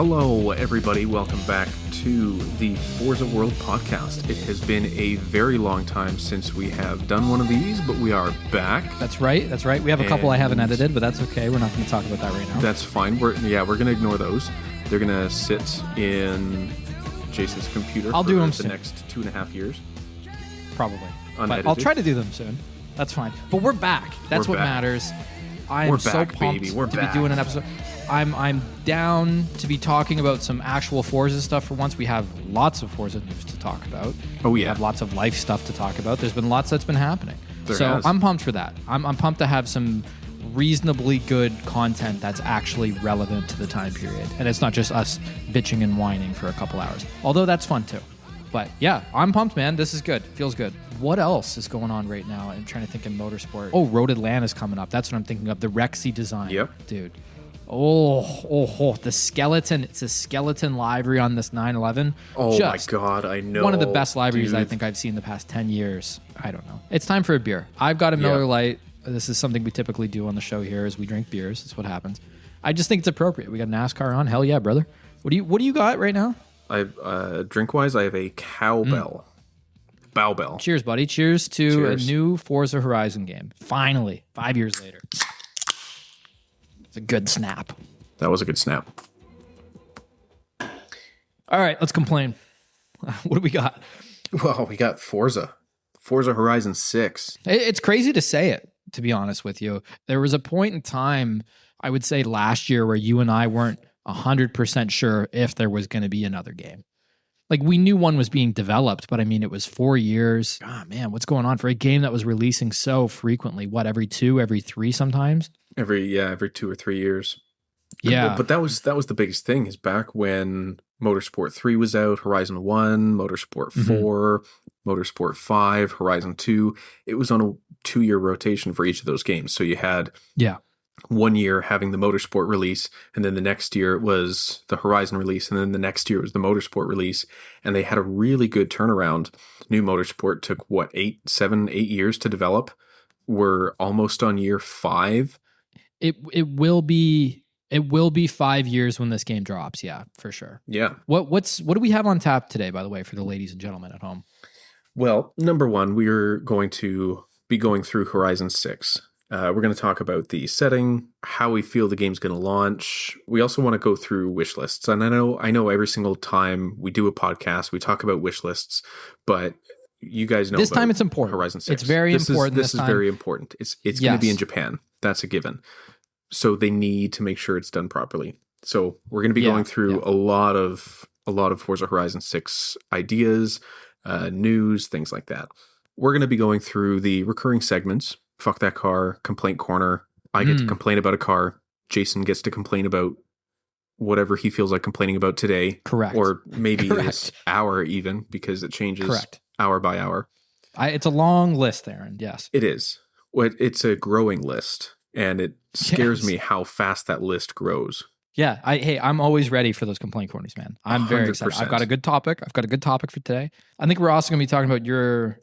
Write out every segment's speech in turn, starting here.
Hello, everybody. Welcome back to the Forza World podcast. It has been a very long time since we have done one of these, but we are back. That's right. We have a couple I haven't edited, but that's okay. We're not going to talk about that right now. That's fine. We're going to ignore those. They're going to sit in Jason's computer I'll do them the soon. next 2.5 years. Probably. Unedited. But I'll try to do them soon. That's fine. But we're back. That's what matters. I am so pumped to be doing an episode. I'm down to be talking about some actual Forza stuff for once. We have lots of Forza news to talk about. Oh, yeah. We have lots of life stuff to talk about. There's been lots that's been happening. There has. I'm pumped for that. I'm pumped to have some reasonably good content that's actually relevant to the time period. And it's not just us bitching and whining for a couple hours. Although that's fun too. But yeah, I'm pumped, man. This is good. Feels good. What else is going on right now? I'm trying to think in motorsport. Oh, Road Atlanta's coming up. That's what I'm thinking of. The Rexy design. Yep. Dude. Oh, the skeleton. It's a skeleton livery on this 911. Oh, just my God, I know. One of the best liveries dude. I think I've seen in the past 10 years. I don't know. It's time for a beer. I've got a Miller Lite. This is something we typically do on the show here is we drink beers. That's what happens. I just think it's appropriate. We got NASCAR on. Hell yeah, brother. What do you got right now? Drink-wise, I have a cowbell. Bow bell. Cheers, buddy. Cheers to a new Forza Horizon game. Finally, 5 years later. It's a good snap. That was a good snap. All right, let's complain. What do we got? Well, we got Forza Horizon 6. It's crazy to say it, to be honest with you. There was a point in time, I would say last year, where you and I weren't 100% sure if there was going to be another game. Like, we knew one was being developed, but I mean, it was 4 years. Ah, man, what's going on for a game that was releasing so frequently? What, every 2, every 3 sometimes? Every 2 or 3 years. Yeah. But that was the biggest thing is back when Motorsport 3 was out, Horizon 1, Motorsport 4, Motorsport 5, Horizon 2. It was on a 2-year rotation for each of those games. So you had 1 year having the Motorsport release, and then the next year it was the Horizon release, and then the next year it was the Motorsport release, and they had a really good turnaround. New Motorsport took, 8 years to develop? We're almost on year 5. It will be 5 years when this game drops, yeah, for sure. Yeah. What do we have on tap today, by the way, for the ladies and gentlemen at home? Well, number one, we're going to be going through Horizon 6. We're going to talk about the setting, how we feel the game's going to launch. We also want to go through wish lists. And I know every single time we do a podcast, we talk about wish lists, but you guys know this time it's important. Horizon 6. It's very important. This is very important. It's going to be in Japan. That's a given. So they need to make sure it's done properly. So we're going to be going through a lot of Forza Horizon 6 ideas, news, things like that. We're going to be going through the recurring segments. Fuck that car, complaint corner. I get to complain about a car. Jason gets to complain about whatever he feels like complaining about today. Correct. Or maybe this hour even, because it changes hour by hour. It's a long list, Aaron. Yes. It is. It's a growing list, and it scares me how fast that list grows. Yeah. I'm always ready for those complaint corners, man. I'm very excited. I've got a good topic. For today. I think we're also going to be talking about your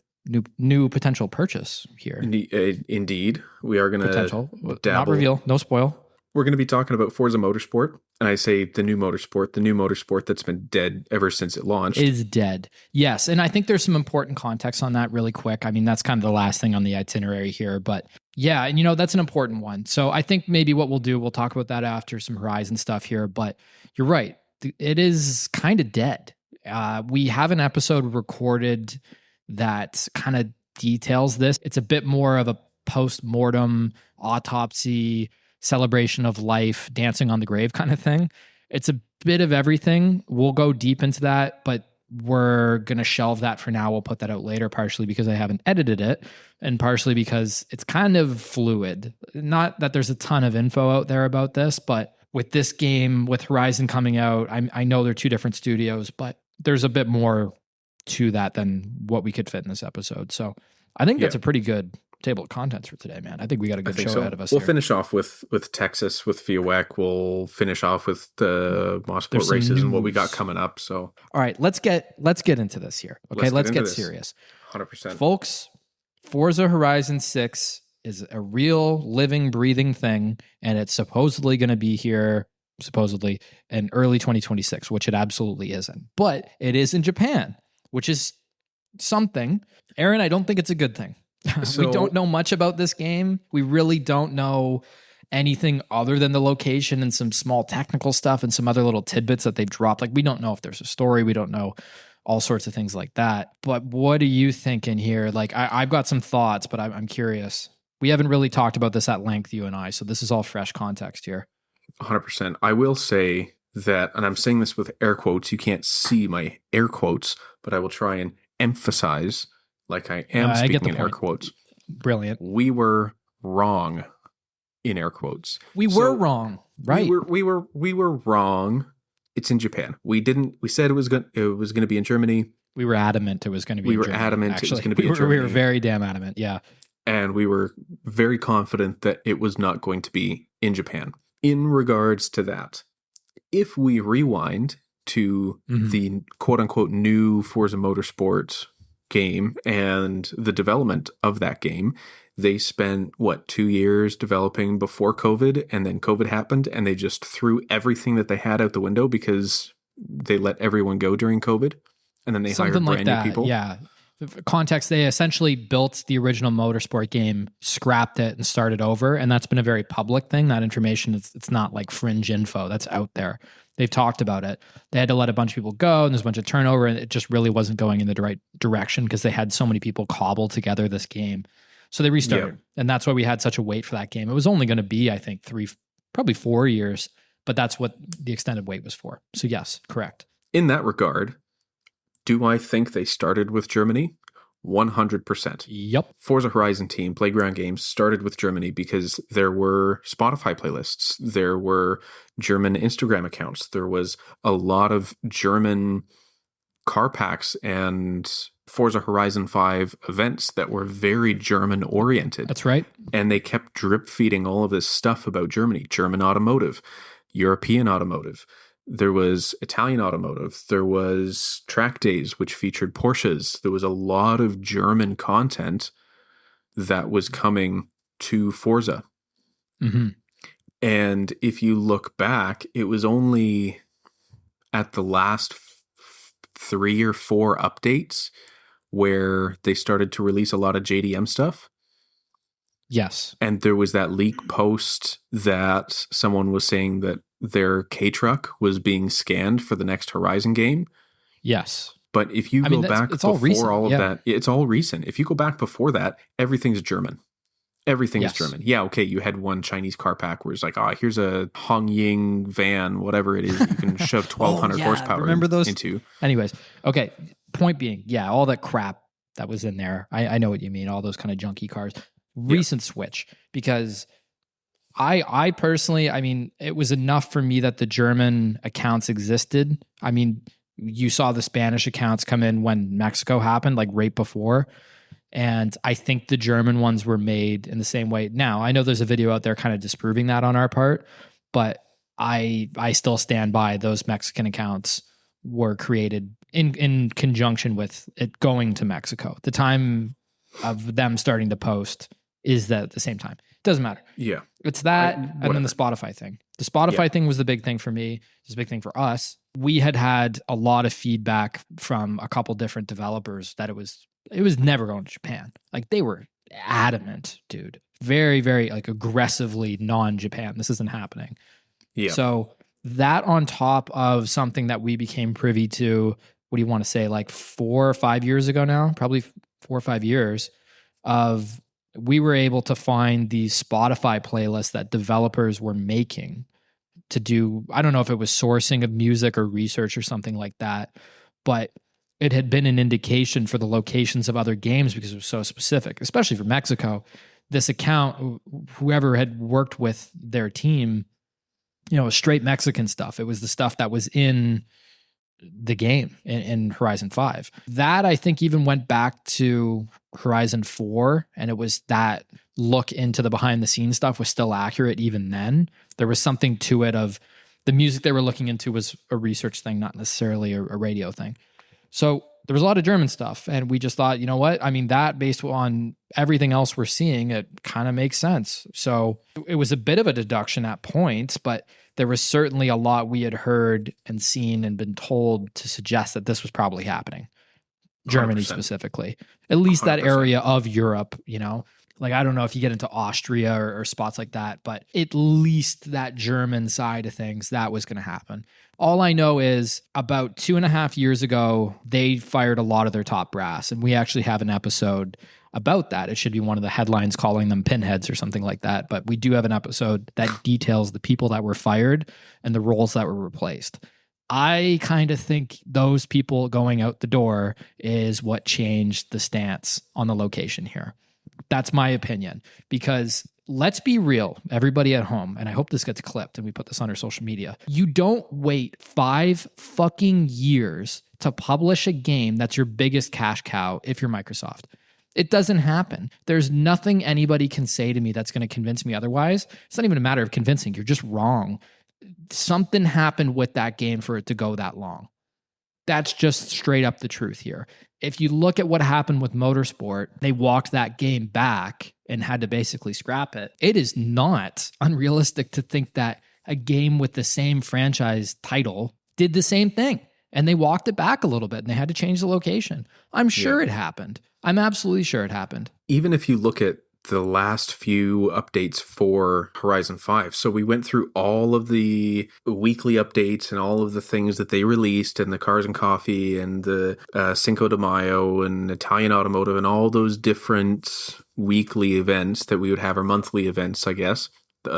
new potential purchase here. Indeed. We are going to potential. dabble. Not reveal. No spoil. We're going to be talking about Forza Motorsport. And I say the new motorsport that's been dead ever since it launched. Is dead. Yes. And I think there's some important context on that really quick. I mean, that's kind of the last thing on the itinerary here. But yeah, and that's an important one. So I think maybe what we'll talk about that after some Horizon stuff here. But you're right. It is kind of dead. We have an episode recorded that kind of details this. It's a bit more of a post-mortem autopsy, celebration of life, dancing on the grave kind of thing. It's a bit of everything. We'll go deep into that, but we're going to shelve that for now. We'll put that out later, partially because I haven't edited it and partially because it's kind of fluid. Not that there's a ton of info out there about this, but with this game, with Horizon coming out, I know they're two different studios, but there's a bit more to that than what we could fit in this episode. So I think that's a pretty good table of contents for today, man. I think we got a good show ahead of us. We'll finish off with Texas, with FIAWEC. We'll finish off with the Motorsport races and what we got coming up. So, all right, let's get into this here. Okay, let's get serious. 100%, folks. Forza Horizon 6 is a real living, breathing thing, and it's supposedly going to be here supposedly in early 2026, which it absolutely isn't. But it is in Japan, which is something. Aaron, I don't think it's a good thing. We don't know much about this game. We really don't know anything other than the location and some small technical stuff and some other little tidbits that they've dropped. Like, we don't know if there's a story. We don't know all sorts of things like that. But what are you thinking here? Like, I've got some thoughts, but I'm curious. We haven't really talked about this at length, you and I, so this is all fresh context here. 100%. I will say that, and I'm saying this with air quotes, you can't see my air quotes, but I will try and emphasize, like I am speaking in air quotes. Brilliant. We were wrong in air quotes. We were wrong, right? We were wrong. It's in Japan. We said it was going to be in Germany. We were adamant it was going to be in Germany. We were adamant actually. It was going to be in Germany. We were very damn adamant, yeah. And we were very confident that it was not going to be in Japan. In regards to that, if we rewind to the quote-unquote new Forza Motorsport game and the development of that game, they spent, 2 years developing before COVID, and then COVID happened, and they just threw everything that they had out the window because they let everyone go during COVID, and then they hired brand new people. Yeah. Context, they essentially built the original Motorsport game, scrapped it, and started over, and that's been a very public thing. That information, it's not like fringe info. That's out there. They've talked about it. They had to let a bunch of people go, and there's a bunch of turnover, and it just really wasn't going in the right direction because they had so many people cobble together this game. So they restarted, and that's why we had such a wait for that game. It was only going to be, I think, probably 4 years, but that's what the extended wait was for. So yes, correct. In that regard, do I think they started with Germany? 100%. Yep. Forza Horizon team, Playground Games, started with Germany because there were Spotify playlists. There were German Instagram accounts. There was a lot of German car packs and Forza Horizon 5 events that were very German oriented. That's right. And they kept drip feeding all of this stuff about Germany, German automotive, European automotive. There was Italian automotive. There was track days, which featured Porsches. There was a lot of German content that was coming to Forza. Mm-hmm. And if you look back, it was only at the last 3 or 4 updates where they started to release a lot of JDM stuff. Yes. And there was that leak post that someone was saying that their K-Truck was being scanned for the next Horizon game. Yes. But if you go back before all of that, it's all recent. If you go back before that, everything's German. Everything is German. Yeah, okay, you had one Chinese car pack where it's like, here's a Hong Ying van, whatever it is, you can shove 1,200 horsepower remember those? into. Anyways, okay, point being, all that crap that was in there, I know what you mean, all those kind of junky cars. Recent switch, because I personally, it was enough for me that the German accounts existed. I mean, you saw the Spanish accounts come in when Mexico happened, like right before. And I think the German ones were made in the same way. Now, I know there's a video out there kind of disproving that on our part, but I still stand by those Mexican accounts were created in conjunction with it going to Mexico. The time of them starting to post is that at the same time. It doesn't matter. Yeah. It's that and then the Spotify thing. The Spotify thing was the big thing for me. It was a big thing for us. We had a lot of feedback from a couple different developers that it was never going to Japan. Like, they were adamant, dude. Very, very like aggressively non-Japan. This isn't happening. Yeah. So that on top of something that we became privy to, what do you want to say, like 4 or 5 years ago now? Probably 4 or 5 years of we were able to find these Spotify playlists that developers were making to do, I don't know if it was sourcing of music or research or something like that, but it had been an indication for the locations of other games because it was so specific, especially for Mexico. This account, whoever had worked with their team, straight Mexican stuff. It was the stuff that was in the game in Horizon 5. That I think even went back to Horizon 4, and it was that look into the behind the scenes stuff was still accurate even then. There was something to it of the music they were looking into was a research thing, not necessarily a radio thing. So there was a lot of German stuff, and we just thought, you know what? That based on everything else we're seeing, it kind of makes sense. So it was a bit of a deduction at points, but there was certainly a lot we had heard and seen and been told to suggest that this was probably happening. Germany 100%. specifically, at least that 100%. area of Europe, like, I don't know if you get into Austria or spots like that, but at least that German side of things, that was going to happen. All I know is about 2.5 years ago, they fired a lot of their top brass. And we actually have an episode about that. It should be one of the headlines calling them pinheads or something like that. But we do have an episode that details the people that were fired and the roles that were replaced. I kind of think those people going out the door is what changed the stance on the location here. That's my opinion, because let's be real, everybody at home, and I hope this gets clipped and we put this on our social media. You don't wait 5 fucking years to publish a game that's your biggest cash cow if you're Microsoft. It doesn't happen. There's nothing anybody can say to me that's going to convince me otherwise. It's not even a matter of convincing. You're just wrong. Something happened with that game for it to go that long. That's just straight up the truth here. If you look at what happened with Motorsport, they walked that game back and had to basically scrap it. It is not unrealistic to think that a game with the same franchise title did the same thing. And they walked it back a little bit and they had to change the location. I'm sure it happened. I'm absolutely sure it happened. Even if you look at the last few updates for Horizon 5. So we went through all of the weekly updates and all of the things that they released, and the Cars and Coffee and the Cinco de Mayo and Italian Automotive and all those different weekly events that we would have, or monthly events, I guess,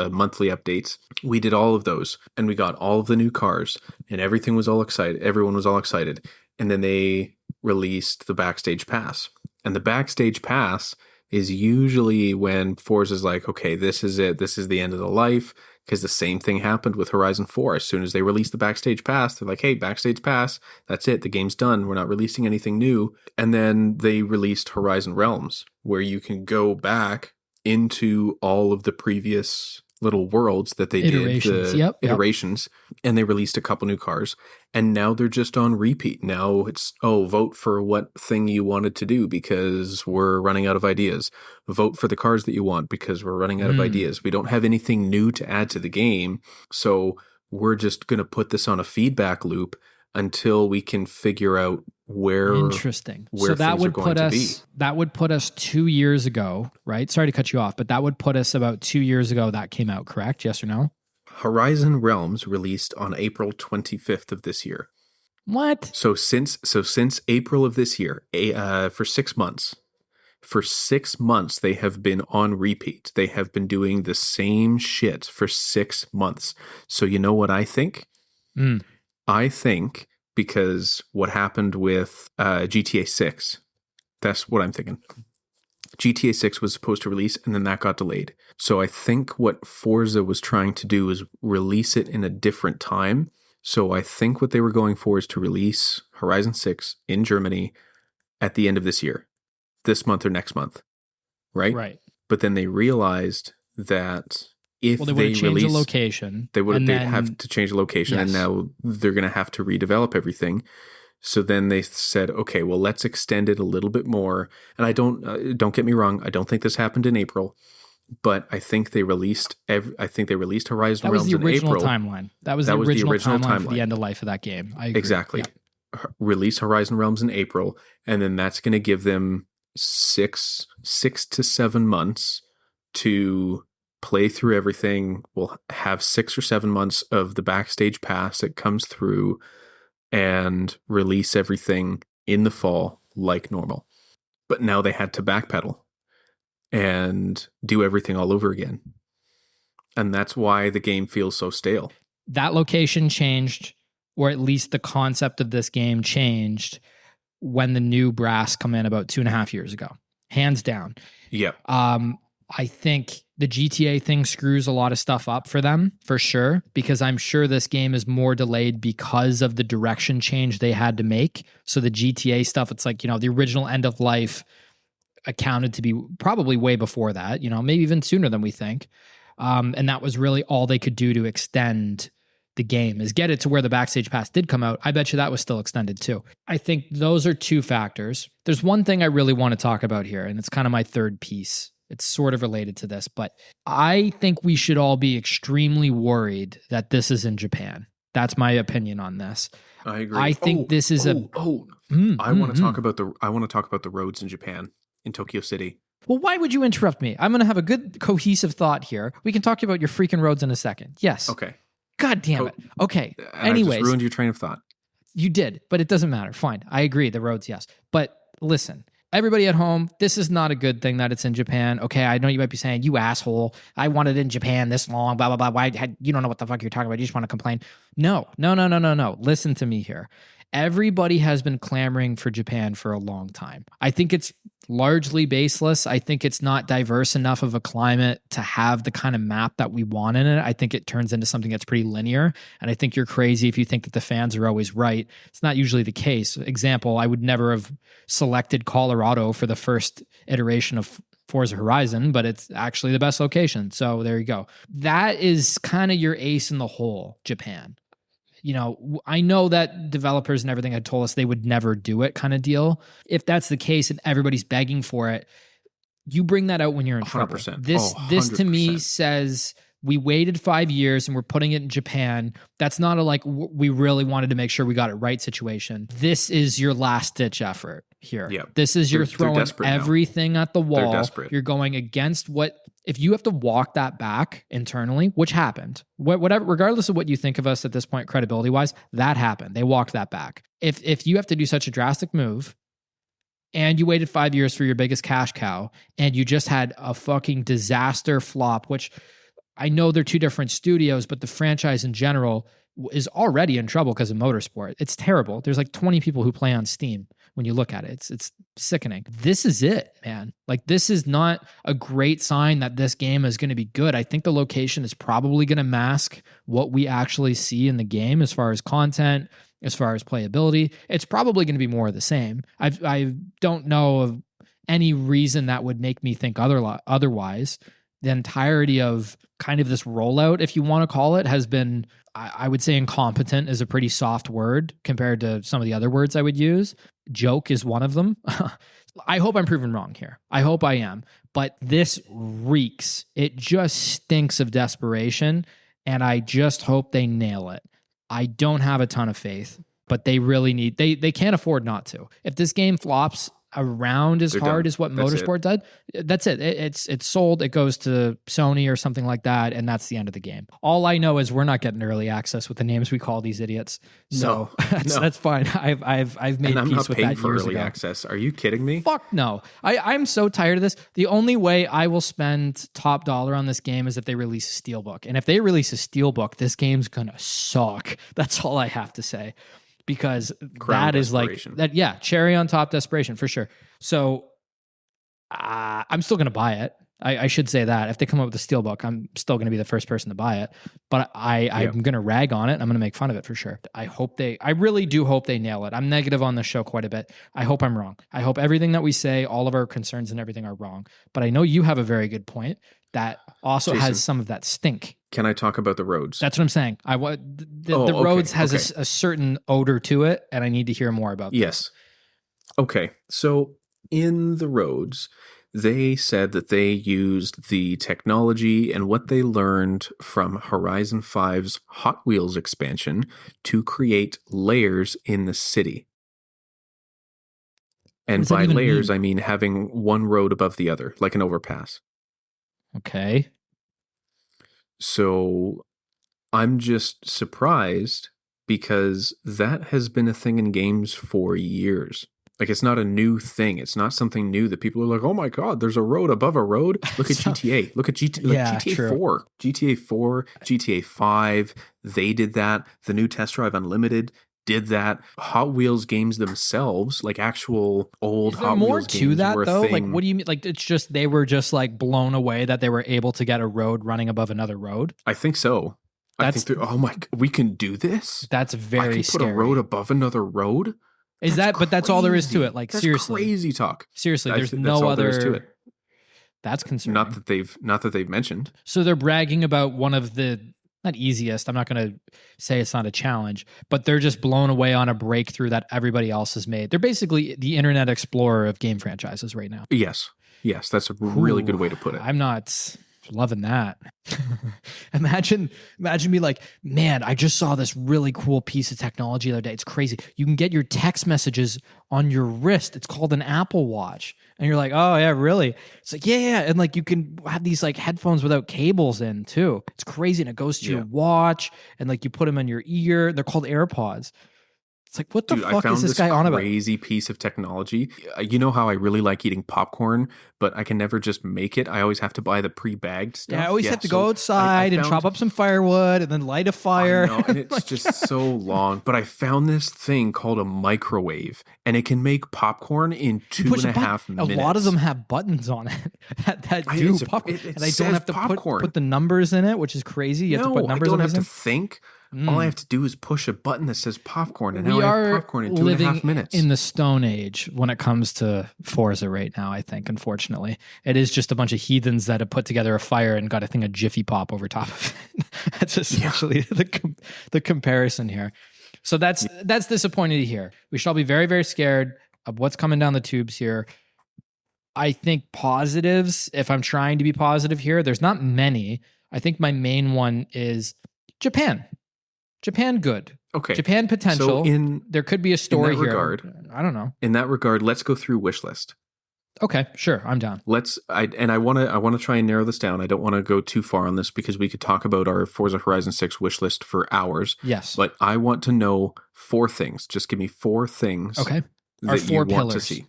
monthly updates. We did all of those and we got all of the new cars and everything was all excited. Everyone was all excited. And then they released the Backstage Pass. And the Backstage Pass is usually when Forza's like, okay, this is it. This is the end of the life. Because the same thing happened with Horizon 4. As soon as they released the Backstage Pass, they're like, hey, Backstage Pass, that's it. The game's done. We're not releasing anything new. And then they released Horizon Realms, where you can go back into all of the previous little worlds that they iterations. did, iterations, and they released a couple new cars, and now they're just on repeat. Now it's, vote for what thing you wanted to do because we're running out of ideas. Vote for the cars that you want because we're running out of ideas. We don't have anything new to add to the game, so we're just going to put this on a feedback loop until we can figure out where so that would put us that would put us 2 years ago, right? Sorry to cut you off, but that would put us about 2 years ago that came out, correct? Yes or no? Horizon Realms released on April 25th of this year. What? So since April of this year, for 6 months. For 6 months, they have been on repeat. They have been doing the same shit for 6 months. So you know what I think? I think because what happened with GTA 6, that's what I'm thinking. GTA 6 was supposed to release and then that got delayed. So I think what Forza was trying to do is release it in a different time. So I think what they were going for is to release Horizon 6 in Germany at the end of this year, this month or next month, right? Right. But then they realized that if they would change the location. They'd have to change the location, and now they're going to have to redevelop everything. So then they said, okay, well, let's extend it a little bit more. And I don't get me wrong, I don't think this happened in April, but I think they released Horizon Realms in April. That was the original timeline. That was the original timeline for the end of life of that game. I agree. Exactly. Yeah. Release Horizon Realms in April, and then that's going to give them 6 to 7 months to play through everything. We'll have 6 or 7 months of the Backstage Pass that comes through and release everything in the fall like normal. But now they had to backpedal and do everything all over again. And that's why the game feels so stale. That location changed, or at least the concept of this game changed when the new brass come in about 2.5 years ago. Hands down. Yep. I think the GTA thing screws a lot of stuff up for them, for sure, because I'm sure this game is more delayed because of the direction change they had to make. So the GTA stuff, it's like, the original end of life accounted to be probably way before that, maybe even sooner than we think. And that was really all they could do to extend the game, is get it to where the Backstage Pass did come out. I bet you that was still extended too. I think those are two factors. There's one thing I really want to talk about here, and it's kind of my third piece, It's sort of related to this, but I think we should all be extremely worried that this is in Japan. That's my opinion on this. I agree. I think this is I want to talk about the roads in Japan, in Tokyo City. Well, why would you interrupt me? I'm going to have a good cohesive thought here. We can talk about your freaking roads in a second. Yes. Okay. God damn it. Okay. And Anyways. I just ruined your train of thought. You did, but it doesn't matter. Fine. I agree. The roads, yes. But listen, everybody at home, this is not a good thing that it's in Japan. Okay, I know you might be saying, you asshole, I wanted it in Japan this long, blah, blah, blah. Why you don't know what the fuck you're talking about. You just want to complain. No. Listen to me here. Everybody has been clamoring for Japan for a long time. I think it's largely baseless. I think it's not diverse enough of a climate to have the kind of map that we want in it. I think it turns into something that's pretty linear. And I think you're crazy if you think that the fans are always right. It's not usually the case. Example, I would never have selected Colorado for the first iteration of Forza Horizon, but it's actually the best location. So there you go. That is kind of your ace in the hole, Japan. You know, I know that developers and everything had told us they would never do it kind of deal. If that's the case and everybody's begging for it, you bring that out when you're in 100%. trouble. This to me says we waited 5 years and we're putting it in Japan. That's not a like we really wanted to make sure we got it right situation. This is your last ditch effort here. Yeah. This is you're throwing everything at the wall. They're desperate. You're going against what. If you have to walk that back internally, which happened, whatever, regardless of what you think of us at this point, credibility wise, that happened. They walked that back. If you have to do such a drastic move and you waited 5 years for your biggest cash cow and you just had a fucking disaster flop, which I know they're two different studios, but the franchise in general is already in trouble because of motorsport. It's terrible. There's like 20 people who play on Steam. When you look at it, it's sickening. This is it, man. Like, this is not a great sign that this game is going to be good. I think the location is probably going to mask what we actually see in the game as far as content, as far as playability. It's probably going to be more of the same. I don't know of any reason that would make me think otherwise. The entirety of kind of this rollout, if you want to call it, has been, I would say incompetent is a pretty soft word compared to some of the other words I would use. Joke is one of them. I hope I'm proven wrong here. I hope I am. But this reeks. It just stinks of desperation, and I just hope they nail it. I don't have a ton of faith, but they really need, they can't afford not to. If this game flops around as hard as what Motorsport did, that's it. It's sold. It goes to Sony or something like that, and that's the end of the game. All I know is we're not getting early access with the names we call these idiots. So that's fine. I've made peace with that years ago. I'm not paying for early access. Are you kidding me? Fuck no. I'm so tired of this. The only way I will spend top dollar on this game is if they release a Steelbook. And if they release a Steelbook, this game's gonna suck. That's all I have to say. Because that is like that, yeah, cherry on top desperation for sure. So I'm still going to buy it. I should say that if they come up with a Steelbook, I'm still going to be the first person to buy it. But I'm going to rag on it. I'm going to make fun of it for sure. I really do hope they nail it. I'm negative on the show quite a bit. I hope I'm wrong. I hope everything that we say, all of our concerns and everything are wrong. But I know you have a very good point that also has some of that stink. Can I talk about the roads? That's what I'm saying. The roads has a certain odor to it, and I need to hear more about that. Yes. Okay. So in the roads, they said that they used the technology and what they learned from Horizon 5's Hot Wheels expansion to create layers in the city. And by layers, I mean having one road above the other, like an overpass. Okay. So I'm just surprised because that has been a thing in games for years. Like, it's not a new thing. It's not something new that people are like, oh my God, there's a road above a road. Look at GTA. Look at GTA true. 4. GTA 4, GTA 5, they did that. The new Test Drive Unlimited did that. Hot Wheels games themselves, like actual old Hot Wheels games, more to that were a though? thing. Like, what do you mean? Like, it's just they were just like blown away that they were able to get a road running above another road. I think so. I think oh my, we can do this. That's very I can scary. put a road above another road. But that's all there is to it. Like, that's seriously, crazy talk. Seriously, there's no other. There is to it. That's concerning. Not that they've mentioned. So they're bragging about one of the not easiest. I'm not going to say it's not a challenge, but they're just blown away on a breakthrough that everybody else has made. They're basically the Internet Explorer of game franchises right now. Yes. Yes, that's a really good way to put it. I'm not loving that. imagine me like, man, I just saw this really cool piece of technology the other day. It's crazy. You can get your text messages on your wrist. It's called an Apple Watch. And you're like, oh yeah, really? It's like, yeah. And like you can have these like headphones without cables in too. It's crazy. And it goes to your watch and like you put them in your ear. They're called AirPods. It's like, what the fuck is this guy on about? Crazy piece of technology. You know how I really like eating popcorn, but I can never just make it. I always have to buy the pre-bagged stuff. Yeah, I always have to go outside and chop up some firewood and then light a fire. I know, and it's just so long. But I found this thing called a microwave, and it can make popcorn in 2.5 minutes. A lot of them have buttons on it that do popcorn. And I don't have to put the numbers in it, which is crazy. You have to put numbers on it. I don't have to think. All I have to do is push a button that says popcorn, and now I have popcorn in 2.5 minutes. In the Stone Age when it comes to Forza right now, I think, unfortunately. It is just a bunch of heathens that have put together a fire and got a thing of Jiffy Pop over top of it. That's essentially the comparison here. So that's disappointing to hear. We should all be very, very scared of what's coming down the tubes here. I think positives, if I'm trying to be positive here, there's not many. I think my main one is Japan. Japan, good. Okay. Japan potential. So there could be a story here. Regard, I don't know. In that regard, let's go through wish list. Okay, sure, I'm down. I want to try and narrow this down. I don't want to go too far on this because we could talk about our Forza Horizon 6 wish list for hours. Yes. But I want to know 4 things. Just give me 4 things. Okay. That you want to see.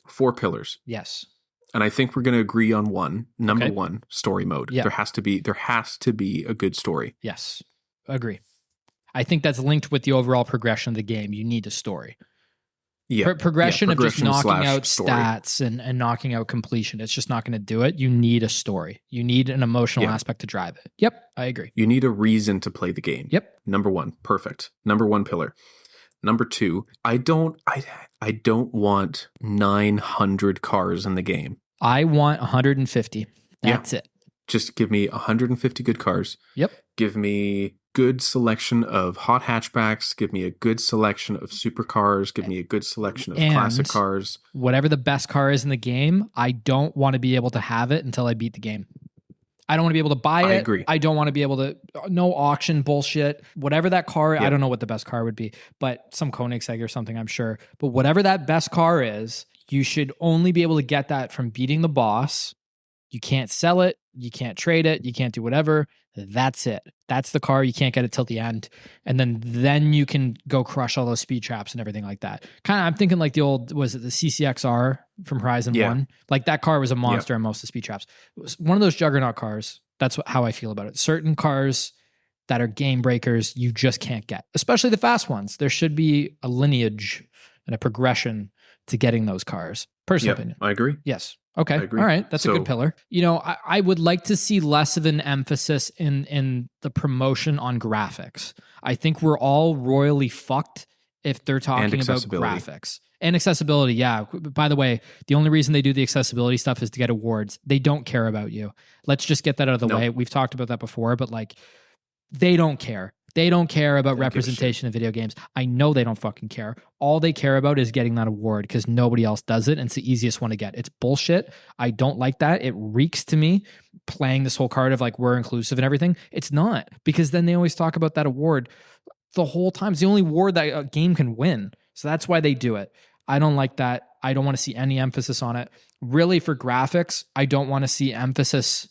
4 pillars. Yes. And I think we're going to agree on one. Number 1, story mode. Yeah. There has to be a good story. Yes. Agree. I think that's linked with the overall progression of the game. You need a story. Yeah. Progression of just knocking out stats and knocking out completion. It's just not going to do it. You need a story. You need an emotional aspect to drive it. Yep, I agree. You need a reason to play the game. Yep. Number 1, perfect. Number 1 pillar. Number 2, I don't want 900 cars in the game. I want 150. That's it. Just give me 150 good cars. Yep. Give me good selection of hot hatchbacks. Give me a good selection of supercars. Give me a good selection of classic cars. Whatever the best car is in the game, I don't want to be able to have it until I beat the game. I don't want to be able to buy it. I agree. I don't want to be able to, no auction bullshit. Whatever that car, I don't know what the best car would be, but some Koenigsegg or something, I'm sure. But whatever that best car is, you should only be able to get that from beating the boss. You can't sell it. You can't trade it. You can't do whatever. That's it. That's the car. You can't get it till the end. And then you can go crush all those speed traps and everything like that. Kind of, I'm thinking like the old, was it the CCXR from Horizon 1? Like that car was a monster in most of the speed traps. It was one of those juggernaut cars. That's how I feel about it. Certain cars that are game breakers, you just can't get, especially the fast ones. There should be a lineage and a progression to getting those cars. Personal opinion. I agree. Yes. Okay. All right. That's a good pillar. You know, I would like to see less of an emphasis in the promotion on graphics. I think we're all royally fucked if they're talking about graphics. And accessibility, yeah. By the way, the only reason they do the accessibility stuff is to get awards. They don't care about you. Let's just get that out of the way. We've talked about that before, but like, they don't care. They don't care about representation in video games. I know they don't fucking care. All they care about is getting that award because nobody else does it, and it's the easiest one to get. It's bullshit. I don't like that. It reeks to me playing this whole card of like we're inclusive and everything. It's not, because then they always talk about that award the whole time. It's the only award that a game can win. So that's why they do it. I don't like that. I don't want to see any emphasis on it. Really, for graphics, I don't want to see emphasis.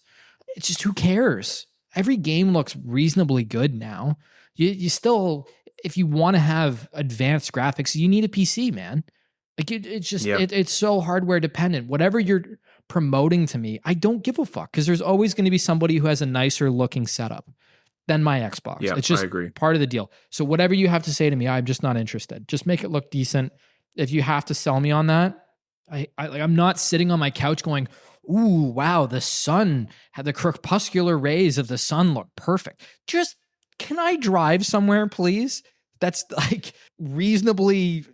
It's just, who cares? Every game looks reasonably good now. You still, if you want to have advanced graphics, you need a PC, man. Like it's just, it's so hardware dependent. Whatever you're promoting to me, I don't give a fuck, because there's always going to be somebody who has a nicer looking setup than my Xbox. Yeah, it's just part of the deal. So whatever you have to say to me, I'm just not interested. Just make it look decent. If you have to sell me on that, I'm not sitting on my couch going, ooh, wow, the sun had the crepuscular rays of the sun look perfect. Just, can I drive somewhere, please? That's like reasonably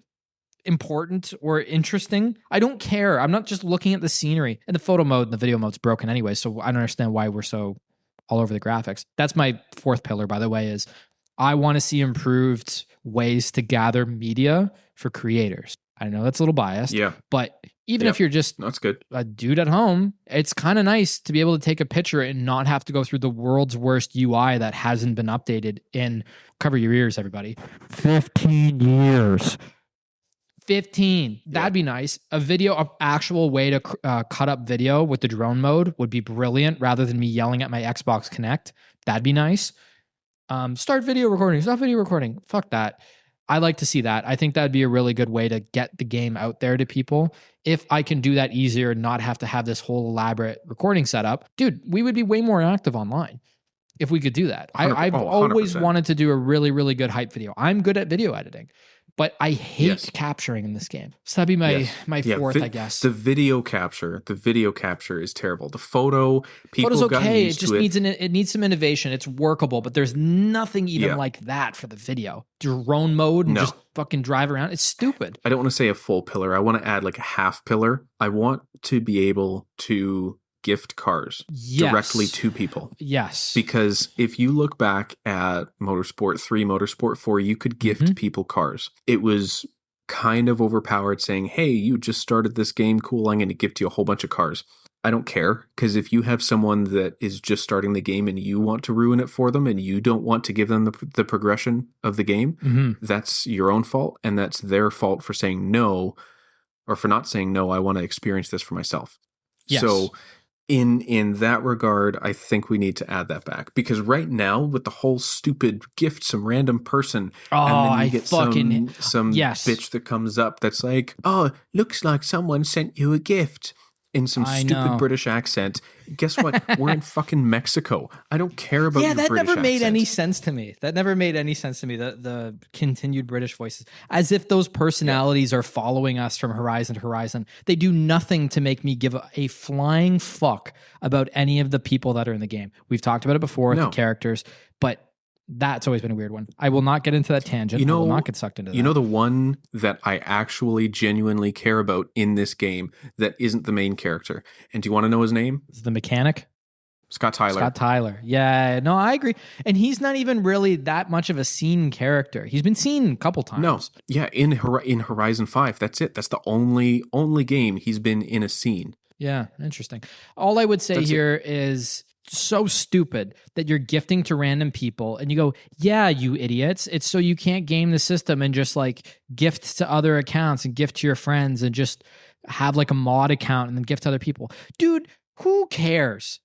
important or interesting. I don't care. I'm not just looking at the scenery. And the photo mode and the video mode's broken anyway, so I don't understand why we're so all over the graphics. That's my 4th pillar, by the way, is I want to see improved ways to gather media for creators. I know that's a little biased. Yeah. But even if you're just that's good. a dude at home, it's kind of nice to be able to take a picture and not have to go through the world's worst UI that hasn't been updated in, cover your ears, everybody, 15 years. 15. That'd be nice. An actual way to cut up video with the drone mode would be brilliant rather than me yelling at my Xbox Connect. That'd be nice. Start video recording. Stop video recording. Fuck that. I like to see that. I think that'd be a really good way to get the game out there to people. If I can do that easier and not have to have this whole elaborate recording setup, dude, we would be way more active online if we could do that. I've always wanted to do a really, really good hype video. I'm good at video editing, but I hate capturing in this game. So that'd be my fourth, I guess. The video capture is terrible. The photo's okay. It just needs some innovation. It's workable, but there's nothing even like that for the video. Drone mode and just fucking drive around. It's stupid. I don't want to say a full pillar. I want to add like a half pillar. I want to be able to gift cars directly to people. Yes. Because if you look back at Motorsport 3, Motorsport 4, you could gift people cars. It was kind of overpowered saying, hey, you just started this game. Cool. I'm going to gift you a whole bunch of cars. I don't care, because if you have someone that is just starting the game and you want to ruin it for them and you don't want to give them the progression of the game, that's your own fault, and that's their fault for saying no, or for not saying no, I want to experience this for myself. Yes. So in that regard, I think we need to add that back, because right now with the whole stupid gift some random person, and then you get some bitch that comes up that's like, oh, looks like someone sent you a gift. In some stupid British accent. Guess what? We're in fucking Mexico. I don't care about your British accent. Yeah, that never made any sense to me. The continued British voices. As if those personalities are following us from horizon to horizon. They do nothing to make me give a flying fuck about any of the people that are in the game. We've talked about it before with the characters, but that's always been a weird one. I will not get into that tangent. I will not get sucked into that. You know the one that I actually genuinely care about in this game that isn't the main character? And do you want to know his name? Is the mechanic? Scott Tyler. Yeah, no, I agree. And he's not even really that much of a seen character. He's been seen a couple times. No. Yeah, in Horizon 5, that's it. That's the only game he's been in a scene. Yeah, interesting. All I would say is so stupid that you're gifting to random people and you go, yeah, you idiots. It's so you can't game the system and just like gift to other accounts and gift to your friends and just have like a mod account and then gift to other people. Dude, who cares?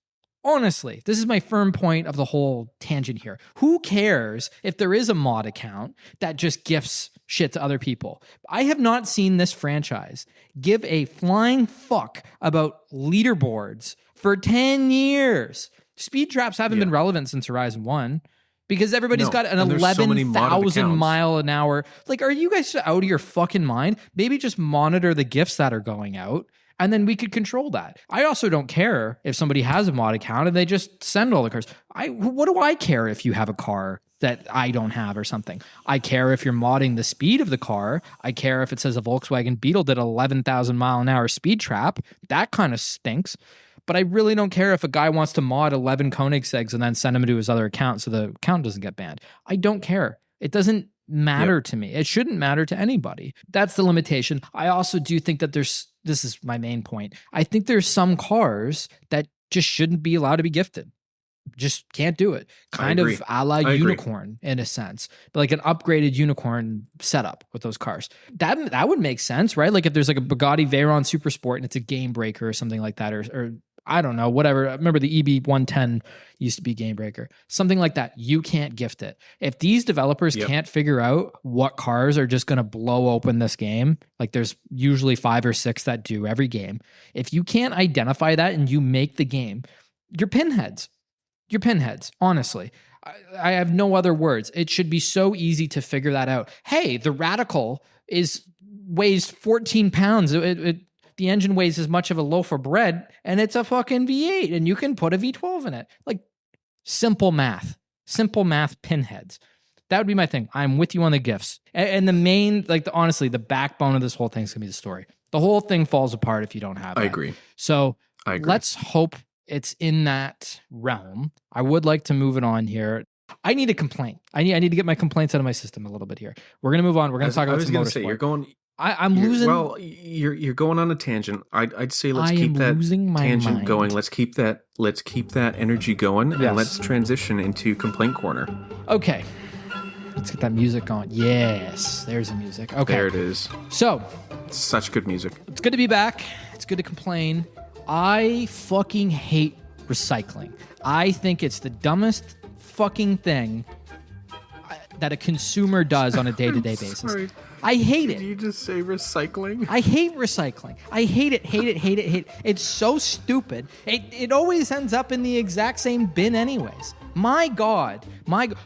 Honestly, this is my firm point of the whole tangent here. Who cares if there is a mod account that just gifts shit to other people? I have not seen this franchise give a flying fuck about leaderboards for 10 years. Speed traps haven't been relevant since Horizon 1 because everybody's got an 11,000 mile an hour. Like, are you guys out of your fucking mind? Maybe just monitor the gifts that are going out and then we could control that. I also don't care if somebody has a mod account and they just send all the cars. What do I care if you have a car that I don't have or something? I care if you're modding the speed of the car. I care if it says a Volkswagen Beetle did 11,000 mile an hour speed trap. That kind of stinks. But I really don't care if a guy wants to mod 11 Koenigsegg's and then send them to his other account so the account doesn't get banned. I don't care. It doesn't matter to me. It shouldn't matter to anybody. That's the limitation. I also do think that this is my main point. I think there's some cars that just shouldn't be allowed to be gifted. Just can't do it. Kind of a la Unicorn in a sense, but like an upgraded Unicorn setup with those cars. That would make sense, right? Like if there's like a Bugatti Veyron Super Sport and it's a game breaker or something like that, or I don't know, whatever. I remember the EB110 used to be game breaker. Something like that. You can't gift it. If these developers can't figure out what cars are just going to blow open this game, like there's usually 5 or 6 that do every game. If you can't identify that and you make the game, you're pinheads. You're pinheads, honestly. I have no other words. It should be so easy to figure that out. Hey, the Radical weighs 14 pounds. The engine weighs as much of a loaf of bread, and it's a fucking V8, and you can put a V12 in it. Like, simple math. Simple math pinheads. That would be my thing. I'm with you on the gifts. And the main, honestly, the backbone of this whole thing is going to be the story. The whole thing falls apart if you don't have it. I agree. So let's hope it's in that realm. I would like to move it on here. I need a complaint. I need to get my complaints out of my system a little bit here. We're going to move on. We're going to talk about some motorsport. I'm losing. Well, you're going on a tangent. I'd say let's I keep am that losing my tangent mind. going. Let's keep that energy going, Yes. and let's transition into complaint corner. Okay. Let's get that music going. Yes, there's the music. Okay. There it is. So, Such good music. it's good to be back. It's good to complain. I fucking hate recycling. I think it's the dumbest fucking thing that a consumer does on a day-to-day basis. Sorry. I hate Did it. you just say recycling? I hate recycling. I hate it, hate it, hate it, hate it. It's so stupid. It always ends up in the exact same bin anyways. My God,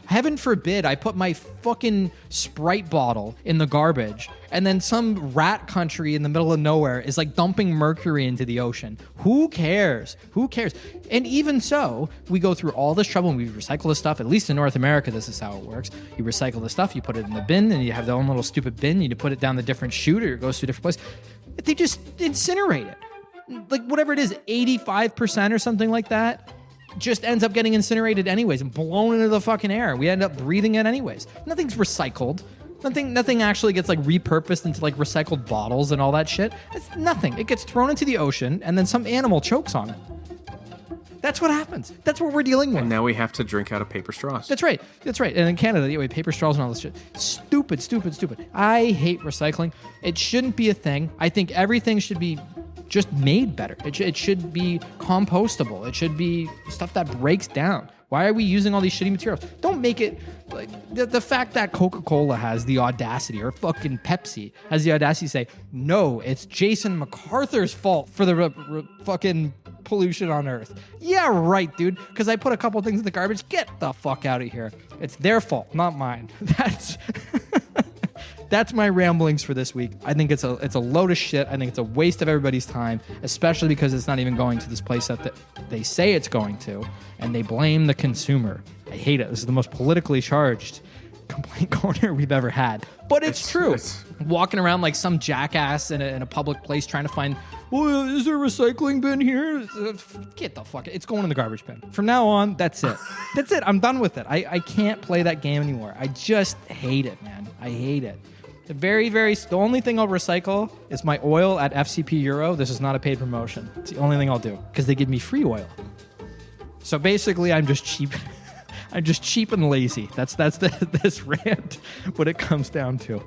heaven forbid I put my fucking Sprite bottle in the garbage and then some rat country in the middle of nowhere is like dumping mercury into the ocean. Who cares? Who cares? And even so, we go through all this trouble and we recycle the stuff. At least in North America, this is how it works. You recycle the stuff, you put it in the bin, and you have their own little stupid bin. You put it down the different chute or it goes to a different place. They just incinerate it. Like whatever it is, 85% or something like that just ends up getting incinerated anyways and blown into the fucking air. We end up breathing it anyways. Nothing's recycled. Nothing actually gets like repurposed into like recycled bottles and all that shit. It's nothing. It gets thrown into the ocean and then some animal chokes on it. That's what happens. That's what we're dealing with. And now we have to drink out of paper straws. That's right. That's right. And in Canada, anyway, paper straws and all this shit. Stupid, stupid, stupid. I hate recycling. It shouldn't be a thing. I think everything should be just made better. It should be compostable. It should be stuff that breaks down. Why are we using all these shitty materials? Don't make it like the fact that Coca-Cola has the audacity, or fucking Pepsi has the audacity to say, no, it's Jason MacArthur's fault for the fucking pollution on Earth. Yeah, right, dude. Because I put a couple things in the garbage. Get the fuck out of here. It's their fault, not mine. That's my ramblings for this week. I think it's a load of shit. I think it's a waste of everybody's time, especially because it's not even going to this place that they say it's going to, and they blame the consumer. I hate it. This is the most politically charged complaint corner we've ever had. But it's true. Walking around like some jackass in a public place trying to find, well, is there a recycling bin here? Get the fuck. It's going in the garbage bin. From now on, that's it. That's it. I'm done with it. I can't play that game anymore. I just hate it, man. I hate it. The only thing I'll recycle is my oil at FCP Euro. This is not a paid promotion. It's the only thing I'll do because they give me free oil. So basically, I'm just cheap. I'm just cheap and lazy. That's this rant, what it comes down to.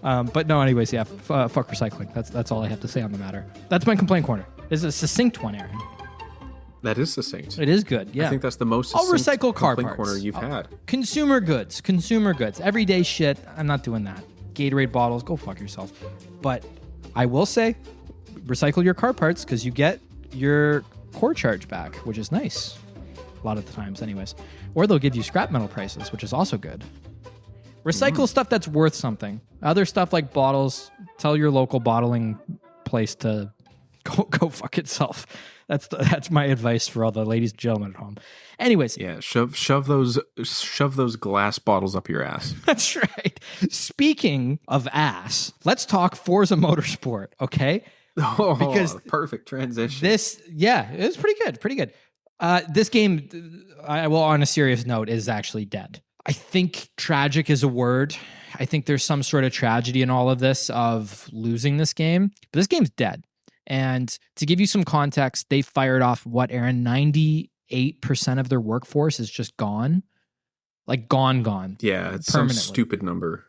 But no, anyways, yeah, fuck recycling. That's all I have to say on the matter. That's my complaint corner. It's a succinct one, Aaron. That is succinct. It is good, yeah. I think that's the most I'll recycle car complaint parts. corner you've had. Consumer goods. Everyday shit. I'm not doing that. Gatorade bottles, go fuck yourself. But I will say, recycle your car parts because you get your core charge back, which is nice. A lot of the times, anyways. Or they'll give you scrap metal prices, which is also good. Recycle stuff that's worth something. Other stuff like bottles, tell your local bottling place to go fuck itself. That's my advice for all the ladies and gentlemen at home. Anyways, yeah, shove those glass bottles up your ass. That's right. Speaking of ass, let's talk Forza Motorsport, okay? Oh, because perfect transition. It was pretty good. This game, on a serious note, is actually dead. I think tragic is a word. I think there's some sort of tragedy in all of this of losing this game. But this game's dead. And to give you some context, they fired off, Aaron? 98% of their workforce is just gone. Like gone. Yeah, it's some stupid number.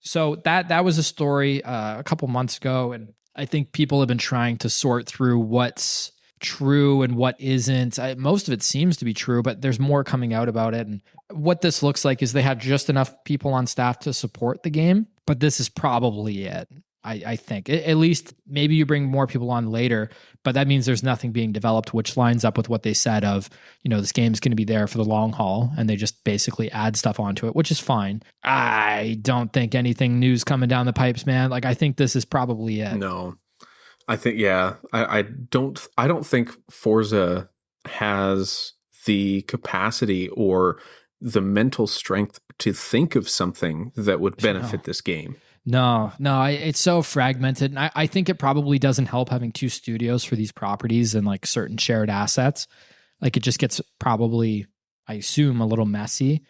So that was a story a couple months ago. And I think people have been trying to sort through what's true and what isn't. Most of it seems to be true, but there's more coming out about it. And what this looks like is they had just enough people on staff to support the game, but this is probably it. I think. At least maybe you bring more people on later, but that means there's nothing being developed, which lines up with what they said of, this game's going to be there for the long haul, and they just basically add stuff onto it, which is fine. I don't think anything new's coming down the pipes, man. Like, I think this is probably it. No. I think, yeah, I don't think Forza has the capacity or the mental strength to think of something that would benefit this game. No, it's so fragmented. And I think it probably doesn't help having two studios for these properties and like certain shared assets. Like it just gets probably, I assume, a little messy,